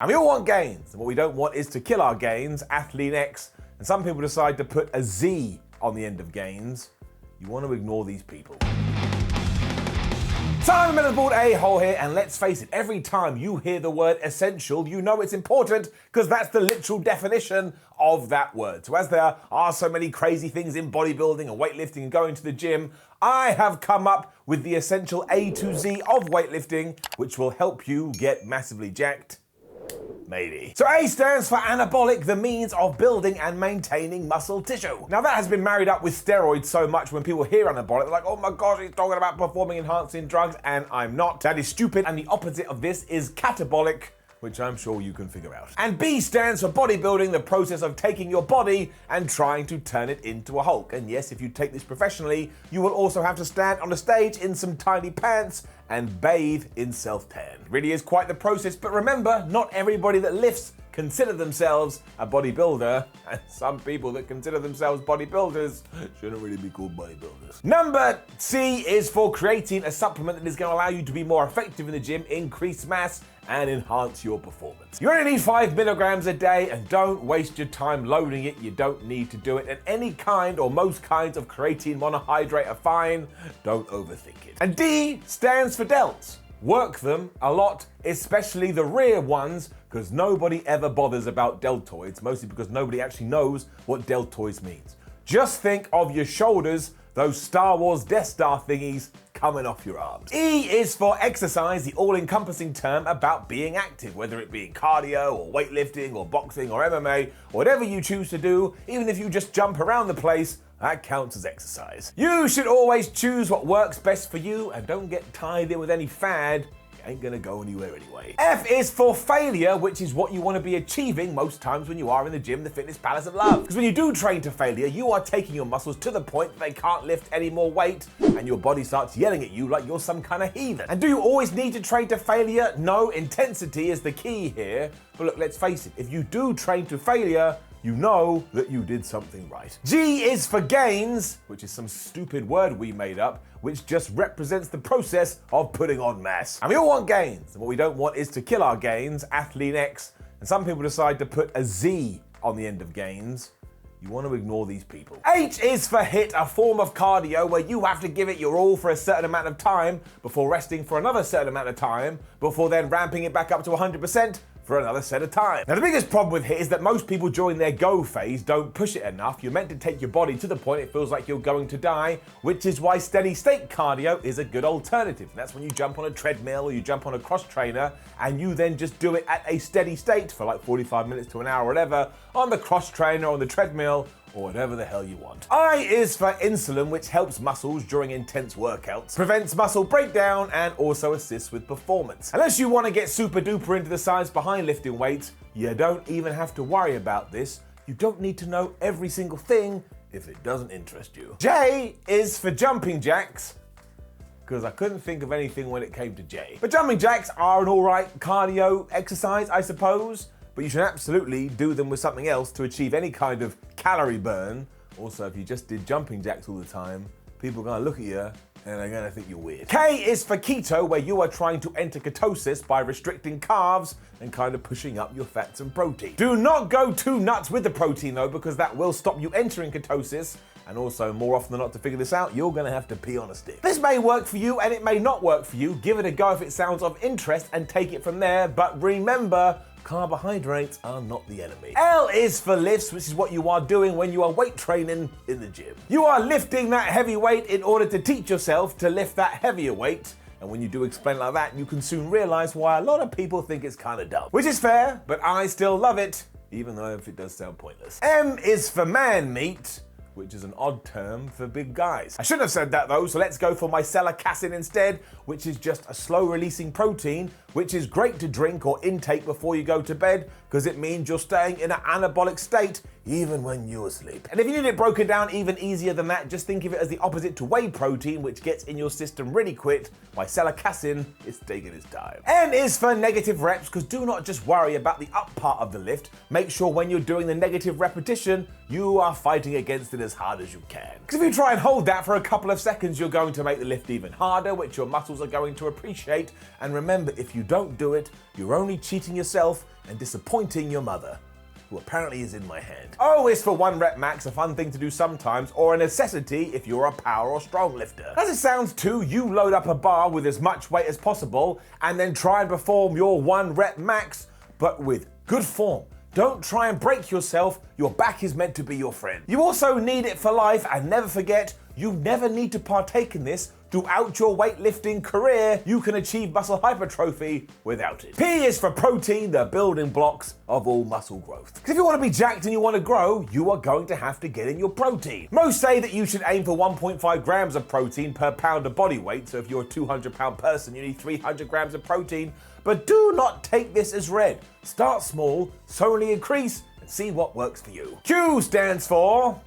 And we all want gains, and what we don't want is to kill our gains, Athlete X, and some people decide to put a Z on the end of gains. You want to ignore these people. Simon Motherboard A-hole here, and let's face it, every time you hear the word essential, you know it's important because that's the literal definition of that word. So as there are so many crazy things in bodybuilding and weightlifting and going to the gym, I have come up with the essential A to Z of weightlifting, which will help you get massively jacked. Maybe. So A stands for anabolic, the means of building and maintaining muscle tissue. Now that has been married up with steroids so much when people hear anabolic, they're like, oh my gosh, he's talking about performing enhancing drugs, and I'm not. That is stupid, and the opposite of this is catabolic, which I'm sure you can figure out. And B stands for bodybuilding, the process of taking your body and trying to turn it into a Hulk. And yes, if you take this professionally, you will also have to stand on a stage in some tiny pants and bathe in self-tan. It really is quite the process, but remember, not everybody that lifts consider themselves a bodybuilder, and some people that consider themselves bodybuilders shouldn't really be called bodybuilders. Number C is for creatine, a supplement that is going to allow you to be more effective in the gym, increase mass, and enhance your performance. You only need 5 milligrams a day, and don't waste your time loading it. You don't need to do it. And any kind or most kinds of creatine monohydrate are fine. Don't overthink it. And D stands for delts. Work them a lot, especially the rear ones, because nobody ever bothers about deltoids, mostly because nobody actually knows what deltoids means. Just think of your shoulders, those Star Wars Death Star thingies coming off your arms. E is for exercise, the all-encompassing term about being active, whether it be cardio or weightlifting or boxing or MMA, whatever you choose to do, even if you just jump around the place, that counts as exercise. You should always choose what works best for you and don't get tied in with any fad. Ain't gonna go anywhere anyway. F is for failure, which is what you want to be achieving most times when you are in the gym, the fitness palace of love. Because when you do train to failure, you are taking your muscles to the point that they can't lift any more weight, and your body starts yelling at you like you're some kind of heathen. And do you always need to train to failure? No, intensity is the key here. But look, let's face it, if you do train to failure, you know that you did something right. G is for gains, which is some stupid word we made up, which just represents the process of putting on mass. And we all want gains, and what we don't want is to kill our gains, Athlete X, and some people decide to put a Z on the end of gains. You want to ignore these people. H is for HIIT, a form of cardio where you have to give it your all for a certain amount of time before resting for another certain amount of time, before then ramping it back up to 100% for another set of time. Now the biggest problem with HIIT is that most people during their go phase don't push it enough. You're meant to take your body to the point it feels like you're going to die, which is why steady state cardio is a good alternative. And that's when you jump on a treadmill or you jump on a cross trainer and you then just do it at a steady state for like 45 minutes to an hour or whatever on the cross trainer or on the treadmill, or whatever the hell you want. I is for insulin, which helps muscles during intense workouts, prevents muscle breakdown, and also assists with performance. Unless you want to get super duper into the science behind lifting weights, you don't even have to worry about this. You don't need to know every single thing if it doesn't interest you. J is for jumping jacks, because I couldn't think of anything when it came to J. But jumping jacks are an alright cardio exercise, I suppose, but you should absolutely do them with something else to achieve any kind of calorie burn. Also, if you just did jumping jacks all the time, people are gonna look at you and they're gonna think you're weird. K is for keto, where you are trying to enter ketosis by restricting carbs and kind of pushing up your fats and protein. Do not go too nuts with the protein though, because that will stop you entering ketosis. And also, more often than not, to figure this out, you're gonna have to pee on a stick. This may work for you and it may not work for you. Give it a go if it sounds of interest and take it from there. But remember, carbohydrates are not the enemy. L is for lifts, which is what you are doing when you are weight training in the gym. You are lifting that heavy weight in order to teach yourself to lift that heavier weight. And when you do explain it like that, you can soon realize why a lot of people think it's kind of dumb. Which is fair, but I still love it, even though if it does sound pointless. M is for man meat, which is an odd term for big guys. I shouldn't have said that though, so let's go for micellar casein instead, which is just a slow releasing protein, which is great to drink or intake before you go to bed, because it means you're staying in an anabolic state even when you're asleep. And if you need it broken down even easier than that, just think of it as the opposite to whey protein, which gets in your system really quick, while casein is taking its time. N is for negative reps, because do not just worry about the up part of the lift. Make sure when you're doing the negative repetition, you are fighting against it as hard as you can. Because if you try and hold that for a couple of seconds, you're going to make the lift even harder, which your muscles are going to appreciate. And remember, if you don't do it, you're only cheating yourself and disappointing your mother, who apparently is in my hand. O is for 1 rep max, a fun thing to do sometimes, or a necessity if you're a power or strong lifter. As it sounds too, you load up a bar with as much weight as possible and then try and perform your 1 rep max, but with good form. Don't try and break yourself, your back is meant to be your friend. You also need it for life, and never forget, you never need to partake in this. Throughout your weightlifting career, you can achieve muscle hypertrophy without it. P is for protein, the building blocks of all muscle growth. Because if you want to be jacked and you want to grow, you are going to have to get in your protein. Most say that you should aim for 1.5 grams of protein per pound of body weight, so if you're a 200-pound person, you need 300 grams of protein. But do not take this as read. Start small, slowly increase, and see what works for you. Q stands for...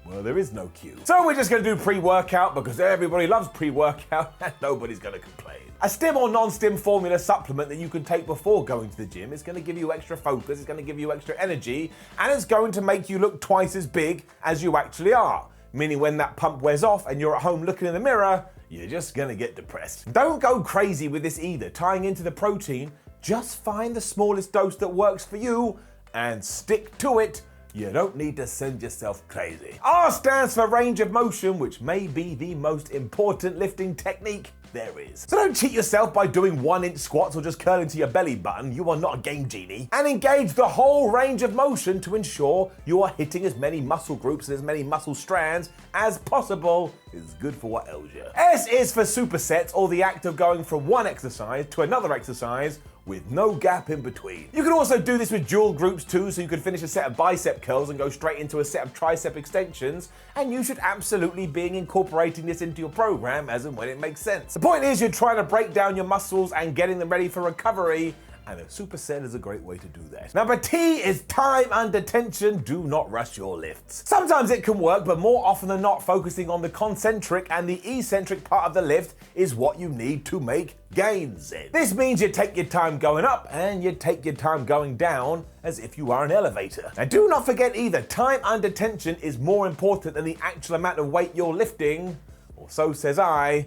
well, there is no Q. So we're just going to do pre-workout because everybody loves pre-workout and nobody's going to complain. A stim or non-stim formula supplement that you can take before going to the gym is going to give you extra focus, it's going to give you extra energy, and it's going to make you look twice as big as you actually are. Meaning when that pump wears off and you're at home looking in the mirror, you're just going to get depressed. Don't go crazy with this either. Tying into the protein, just find the smallest dose that works for you and stick to it. You don't need to send yourself crazy. R stands for range of motion, which may be the most important lifting technique there is. So don't cheat yourself by doing 1-inch squats or just curling to your belly button. You are not a game genie. And engage the whole range of motion to ensure you are hitting as many muscle groups and as many muscle strands as possible. Is good for what ails you. S is for supersets, or the act of going from one exercise to another exercise with no gap in between. You can also do this with dual groups too, so you could finish a set of bicep curls and go straight into a set of tricep extensions, and you should absolutely be incorporating this into your program as and when it makes sense. The point is, you're trying to break down your muscles and getting them ready for recovery, and a superset is a great way to do that. Number T is time under tension. Do not rush your lifts. Sometimes it can work, but more often than not, focusing on the concentric and the eccentric part of the lift is what you need to make gains in. This means you take your time going up and you take your time going down as if you are an elevator. And do not forget either, time under tension is more important than the actual amount of weight you're lifting, or so says I.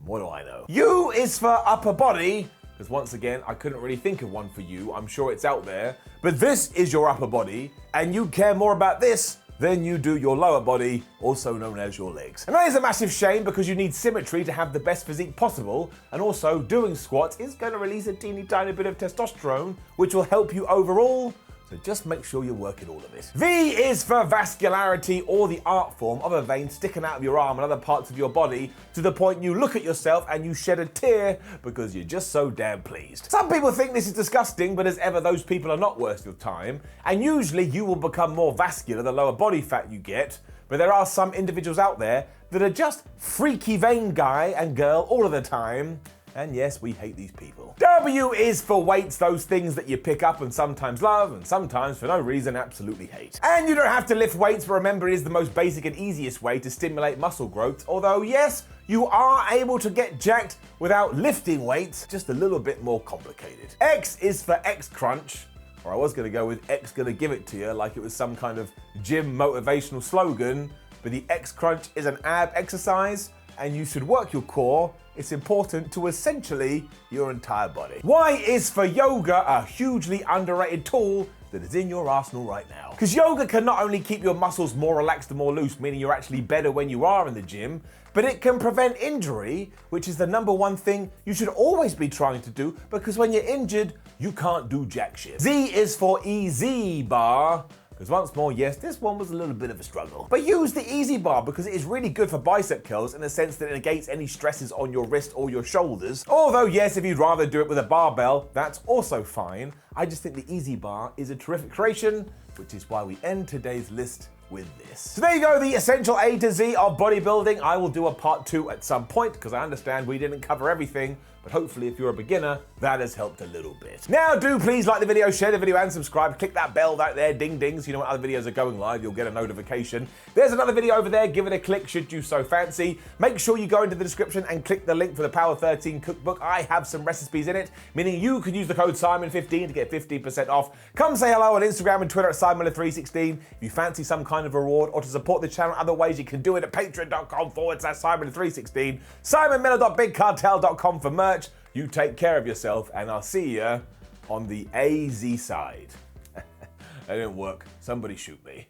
What do I know? U is for upper body, because once again, I couldn't really think of one for you. I'm sure it's out there. But this is your upper body, and you care more about this than you do your lower body, also known as your legs. And that is a massive shame, because you need symmetry to have the best physique possible, and also doing squats is going to release a teeny tiny bit of testosterone, which will help you overall. So just make sure you're working all of it. V is for vascularity, or the art form of a vein sticking out of your arm and other parts of your body to the point you look at yourself and you shed a tear because you're just so damn pleased. Some people think this is disgusting, but as ever, those people are not worth your time. And usually you will become more vascular the lower body fat you get. But there are some individuals out there that are just freaky vein guy and girl all of the time. And yes, we hate these people. W is for weights, those things that you pick up and sometimes love and sometimes for no reason absolutely hate. And you don't have to lift weights, but remember, it is the most basic and easiest way to stimulate muscle growth. Although yes, you are able to get jacked without lifting weights, just a little bit more complicated. X is for X crunch, or I was gonna go with X gonna give it to you like it was some kind of gym motivational slogan, but the X crunch is an ab exercise and you should work your core. It's important to essentially your entire body. Y is for yoga, a hugely underrated tool that is in your arsenal right now. Because yoga can not only keep your muscles more relaxed and more loose, meaning you're actually better when you are in the gym, but it can prevent injury, which is the number one thing you should always be trying to do, because when you're injured, you can't do jack shit. Z is for easy bar. Because once more, yes, this one was a little bit of a struggle. But use the easy bar because it is really good for bicep curls in the sense that it negates any stresses on your wrist or your shoulders. Although, yes, if you'd rather do it with a barbell, that's also fine. I just think the easy bar is a terrific creation, which is why we end today's list with this. So there you go, the essential A to Z of bodybuilding. I will do a part 2 at some point because I understand we didn't cover everything but hopefully if you're a beginner, that has helped a little bit. Now do please like the video, share the video and subscribe. Click that bell right there, ding ding, so you know when other videos are going live, you'll get a notification. There's another video over there, give it a click should you so fancy. Make sure you go into the description and click the link for the Power 13 cookbook. I have some recipes in it, meaning you can use the code Simon15 to get 15% off. Come say hello on Instagram and Twitter at SimonMiller316. If you fancy some kind of reward or to support the channel other ways, you can do it at patreon.com/Simon316. SimonMiller.BigCartel.com for merch. You take care of yourself, and I'll see you on the AZ side. That didn't work. Somebody shoot me.